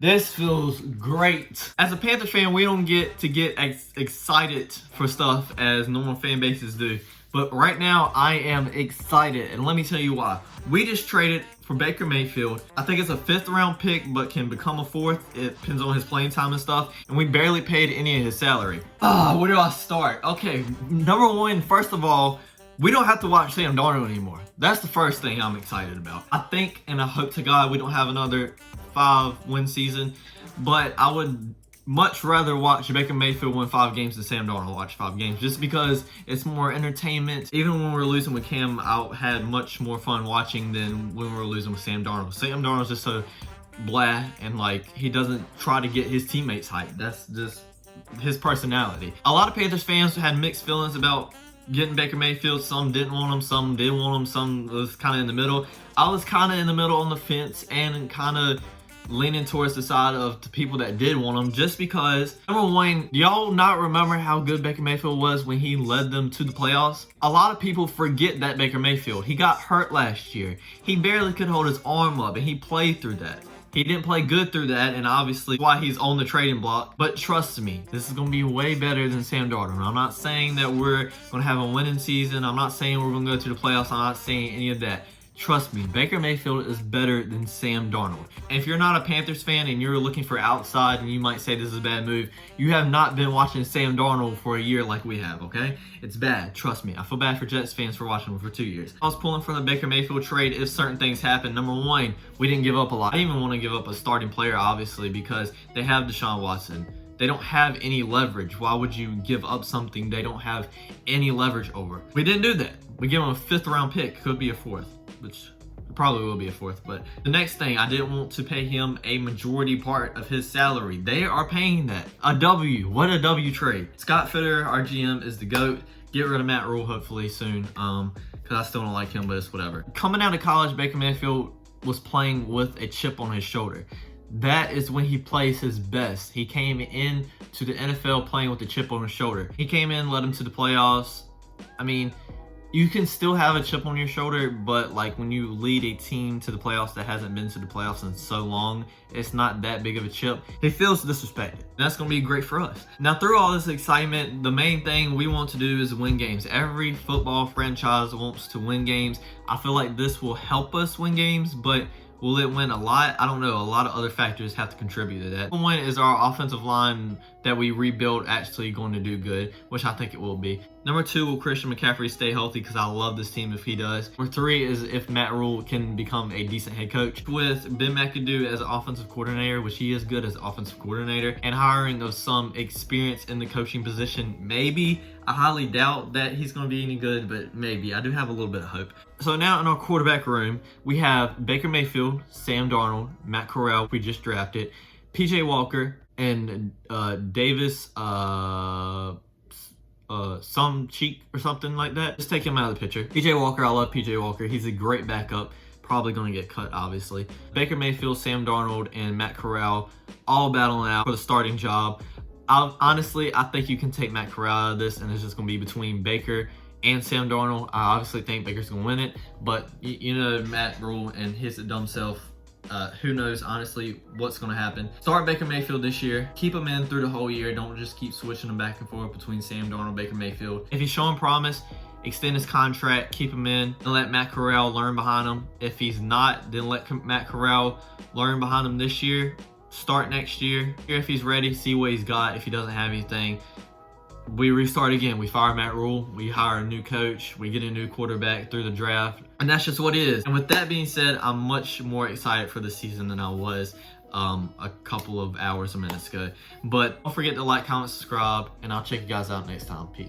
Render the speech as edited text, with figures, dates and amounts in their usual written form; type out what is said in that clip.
This feels great. As a Panthers fan, we don't get to get excited for stuff as normal fan bases do. But right now, I am excited, and let me tell you why. We just traded for Baker Mayfield. I think it's a 5th round pick, but can become a 4th. It depends on his playing time and stuff. And we barely paid any of his salary. Where do I start? Okay, number one, first of all, we don't have to watch Sam Darnold anymore. That's the first thing I'm excited about. I think, and I hope to God we don't have another 5-win season, but I would much rather watch Baker Mayfield win 5 games than Sam Darnold watch 5 games, just because it's more entertainment. Even when we were losing with Cam, I had much more fun watching than when we were losing with Sam Darnold. Sam Darnold's just so blah, and like, he doesn't try to get his teammates hyped. That's just his personality. A lot of Panthers fans had mixed feelings about getting Baker Mayfield. Some didn't want him, some did want him, some was kind of in the middle. I was kind of in the middle on the fence and kind of leaning towards the side of the people that did want him, just because, number one, y'all not remember how good Baker Mayfield was when he led them to the playoffs? A lot of people forget that Baker Mayfield, he got hurt last year. He barely could hold his arm up, and he played through that. He didn't play good through that, and obviously why he's on the trading block. But trust me, this is going to be way better than Sam Darnold. I'm not saying that we're going to have a winning season. I'm not saying we're going to go to the playoffs. I'm not saying any of that. Trust me, Baker Mayfield is better than Sam Darnold. And if you're not a Panthers fan and you're looking for outside and you might say this is a bad move, you have not been watching Sam Darnold for a year like we have, okay? It's bad, trust me. I feel bad for Jets fans for watching him for 2 years. I was pulling for the Baker Mayfield trade if certain things happen. Number one, we didn't give up a lot. I didn't even want to give up a starting player, obviously, because they have Deshaun Watson. They don't have any leverage. Why would you give up something they don't have any leverage over? We didn't do that. We gave him a 5th round pick, could be a 4th. Which probably will be a 4th. But the next thing, I didn't want to pay him a majority part of his salary. They are paying that. A W. What a W trade. Scott Fitter, our GM, is the GOAT. Get rid of Matt Rule hopefully soon, because I still don't like him, but it's whatever. Coming out of college, Baker Mayfield was playing with a chip on his shoulder. That is when he plays his best. He came in to the NFL playing with a chip on his shoulder. He came in, led him to the playoffs. I mean, you can still have a chip on your shoulder, but like when you lead a team to the playoffs that hasn't been to the playoffs in so long, it's not that big of a chip. He feels disrespected. That's going to be great for us. Now, through all this excitement, the main thing we want to do is win games. Every football franchise wants to win games. I feel like this will help us win games, but will it win a lot? I don't know. A lot of other factors have to contribute to that. One is our offensive line that we rebuilt actually going to do good, which I think it will be. Number 2, will Christian McCaffrey stay healthy? Because I love this team if he does. Number 3 is if Matt Rule can become a decent head coach. With Ben McAdoo as offensive coordinator, which he is good as offensive coordinator, and hiring of some experience in the coaching position, maybe. I highly doubt that he's going to be any good, but maybe. I do have a little bit of hope. So now in our quarterback room, we have Baker Mayfield, Sam Darnold, Matt Corral, we just drafted, PJ Walker, and Davis, some cheek or something like that. Just take him out of the picture. PJ Walker, I love PJ Walker. He's a great backup. Probably going to get cut, obviously. Baker Mayfield, Sam Darnold, and Matt Corral all battling out for the starting job. Honestly, I think you can take Matt Corral out of this, and it's just going to be between Baker and Sam Darnold. I obviously think Baker's going to win it, but you know Matt Rule and his dumb self. Who knows, honestly, what's going to happen. Start Baker Mayfield this year. Keep him in through the whole year. Don't just keep switching him back and forth between Sam Darnold and Baker Mayfield. If he's showing promise, extend his contract, keep him in, and let Matt Corral learn behind him. If he's not, then let Matt Corral learn behind him this year. Start next year. If he's ready, see what he's got. If he doesn't have anything, we restart again. We fire Matt Rule. We hire a new coach. We get a new quarterback through the draft. And that's just what it is. And with that being said, I'm much more excited for the season than I was a couple of hours or minutes ago. But don't forget to like, comment, subscribe, and I'll check you guys out next time. Peace.